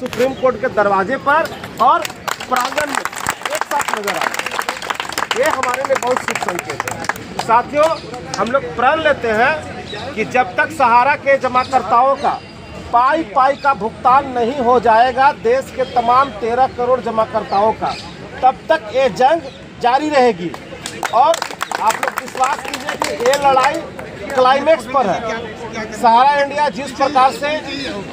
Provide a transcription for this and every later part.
Supreme court के दरवाजे पर और प्रांगण में एक साथ नजर आ रहे। ये हमारे लिए बहुत शुभ संकेत है। साथियों, हम लोग प्रण लेते हैं कि जब तक सहारा के जमाकर्ताओं का पाई पाई का भुगतान नहीं हो जाएगा, देश के तमाम 13 करोड़ जमाकर्ताओं का, तब तक ये जंग जारी रहेगी। और आप लोग विश्वास कीजिए कि ये लड़ाई क्लाइमेक्स पर है। सहारा इंडिया जिस प्रकार से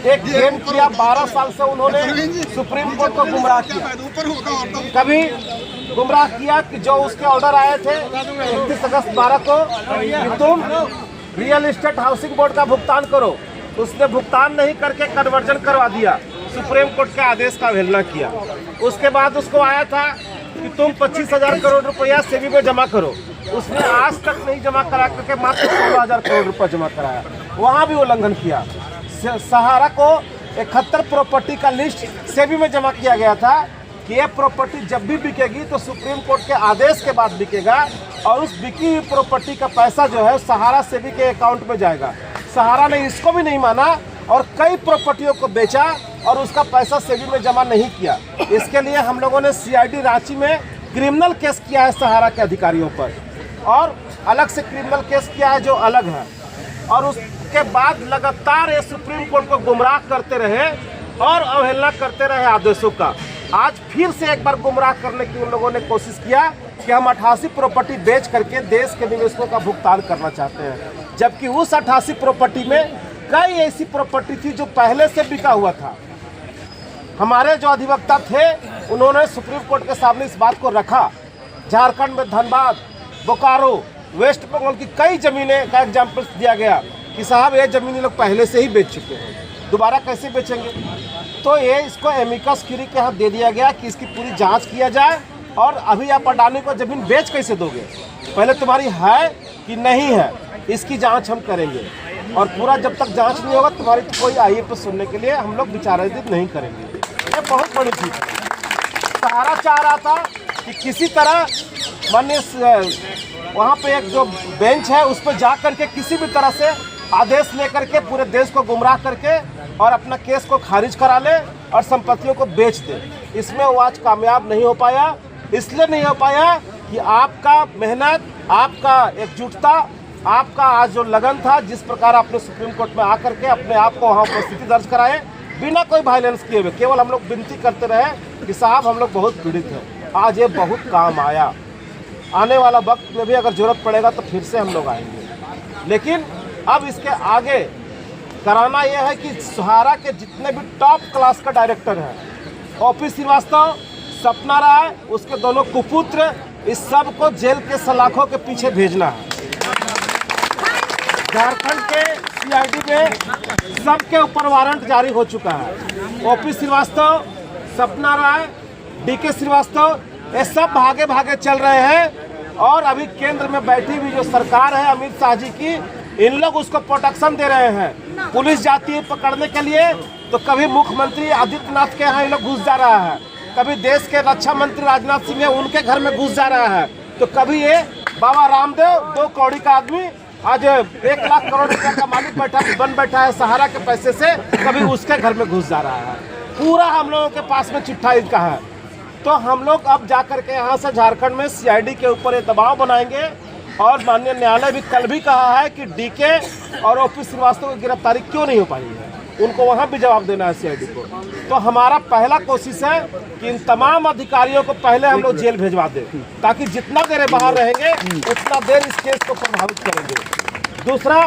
एक गेम किया, 12 साल से उन्होंने सुप्रीम कोर्ट को गुमराह किया, कभी गुमराह किया कि जो उसके ऑर्डर आए थे 31 अगस्त 12 को कि तुम रियल एस्टेट हाउसिंग बोर्ड का भुगतान करो, उसने भुगतान नहीं करके कन्वर्जन करवा दिया, सुप्रीम कोर्ट के आदेश का अवहेलना किया। उसके बाद उसको आया था कि तुम 25,000 करोड़ रुपया सेबी में जमा करो, उसने आज तक नहीं जमा करा करके मात्र 16,000 करोड़ रुपया जमा कराया, वहाँ भी उल्लंघन किया। सहारा को 71 प्रॉपर्टी का लिस्ट सेबी में जमा किया गया था कि ये प्रॉपर्टी जब भी बिकेगी तो सुप्रीम कोर्ट के आदेश के बाद बिकेगा और उस बिकी हुई प्रॉपर्टी का पैसा जो है सहारा सेबी के अकाउंट में जाएगा। सहारा ने इसको भी नहीं माना और कई प्रॉपर्टियों को बेचा और उसका पैसा सेबी में जमा नहीं किया। इसके लिए हम लोगों ने सीआईडी रांची में क्रिमिनल केस किया है सहारा के अधिकारियों पर, और अलग से क्रिमिनल केस किया है जो अलग है। और उसके बाद लगातार ये सुप्रीम कोर्ट को गुमराह करते रहे और अवहेलना करते रहे आदेशों का। आज फिर से एक बार गुमराह करने की उन लोगों ने कोशिश किया कि हम 88 प्रॉपर्टी बेच करके देश के निवेशकों का भुगतान करना चाहते हैं, जबकि उस 88 प्रॉपर्टी में कई ऐसी प्रॉपर्टी थी जो पहले से बिका हुआ था। हमारे जो अधिवक्ता थे उन्होंने सुप्रीम कोर्ट के सामने इस बात को रखा। झारखंड में धनबाद, बोकारो, वेस्ट बंगाल की कई ज़मीनें का एग्जाम्पल दिया गया कि साहब ये ज़मीन लोग पहले से ही बेच चुके हैं, दोबारा कैसे बेचेंगे। तो ये इसको एमिकस क्यूरी के हाथ दे दिया गया कि इसकी पूरी जांच किया जाए और अभी आप अडानी को ज़मीन बेच कैसे दोगे, पहले तुम्हारी है कि नहीं है इसकी जांच हम करेंगे, और पूरा जब तक जांच नहीं होगा तुम्हारी तो कोई आईए पे सुनने के लिए हम लोग विचाराधीन नहीं करेंगे। ये बहुत बड़ी चीज़ है। सहारा चाह रहा था कि किसी तरह माननीय वहाँ पे एक जो बेंच है उस पर जा करके किसी भी तरह से आदेश लेकर के पूरे देश को गुमराह करके और अपना केस को खारिज करा ले और संपत्तियों को बेच दे। इसमें वो आज कामयाब नहीं हो पाया। इसलिए नहीं हो पाया कि आपका मेहनत, आपका एकजुटता, आपका आज जो लगन था, जिस प्रकार आपने सुप्रीम कोर्ट में आकर के अपने आप को वहाँ उपस्थिति दर्ज कराए बिना कोई वायलेंस किए हुए, केवल हम लोग विनती करते रहे कि साहब हम लोग बहुत पीड़ित हैं। आज ये बहुत काम आया। आने वाला वक्त में भी अगर जरूरत पड़ेगा तो फिर से हम लोग आएंगे। लेकिन अब इसके आगे कराना यह है कि सहारा के जितने भी टॉप क्लास का डायरेक्टर है, ओपी श्रीवास्तव, सपना राय, उसके दोनों कुपुत्र, इस सब को जेल के सलाखों के पीछे भेजना है। झारखंड के सीआईडी में सबके ऊपर वारंट जारी हो चुका है। ओपी श्रीवास्तव, सपना राय, डीके श्रीवास्तव, ये सब भागे भागे चल रहे हैं और अभी केंद्र में बैठी हुई जो सरकार है अमित शाह जी की, इन लोग उसको प्रोटेक्शन दे रहे हैं। पुलिस जाती है पकड़ने के लिए तो कभी मुख्यमंत्री आदित्यनाथ के यहाँ इन लोग घुस जा रहा है, कभी देश के रक्षा मंत्री राजनाथ सिंह है उनके घर में घुस जा रहा है, तो कभी ये बाबा रामदेव 2 कौड़ी का आदमी आज 1 लाख करोड़ रुपए का मालिक बन बैठा है सहारा के पैसे से, कभी उसके घर में घुस जा रहा है। पूरा हम लोगों के पास में चिट्ठा इनका है। तो हम लोग अब जाकर के यहाँ से झारखंड में सीआईडी के ऊपर ये दबाव बनाएंगे और माननीय न्यायालय भी कल भी कहा है कि डीके और ओपी श्रीवास्तव की गिरफ्तारी क्यों नहीं हो पाई है, उनको वहाँ भी जवाब देना है सीआईडी को। तो हमारा पहला कोशिश है कि इन तमाम अधिकारियों को पहले हम लोग जेल भेजवा दें, ताकि जितना देर बाहर रहेंगे उतना देर इस केस को प्रभावित करेंगे। दूसरा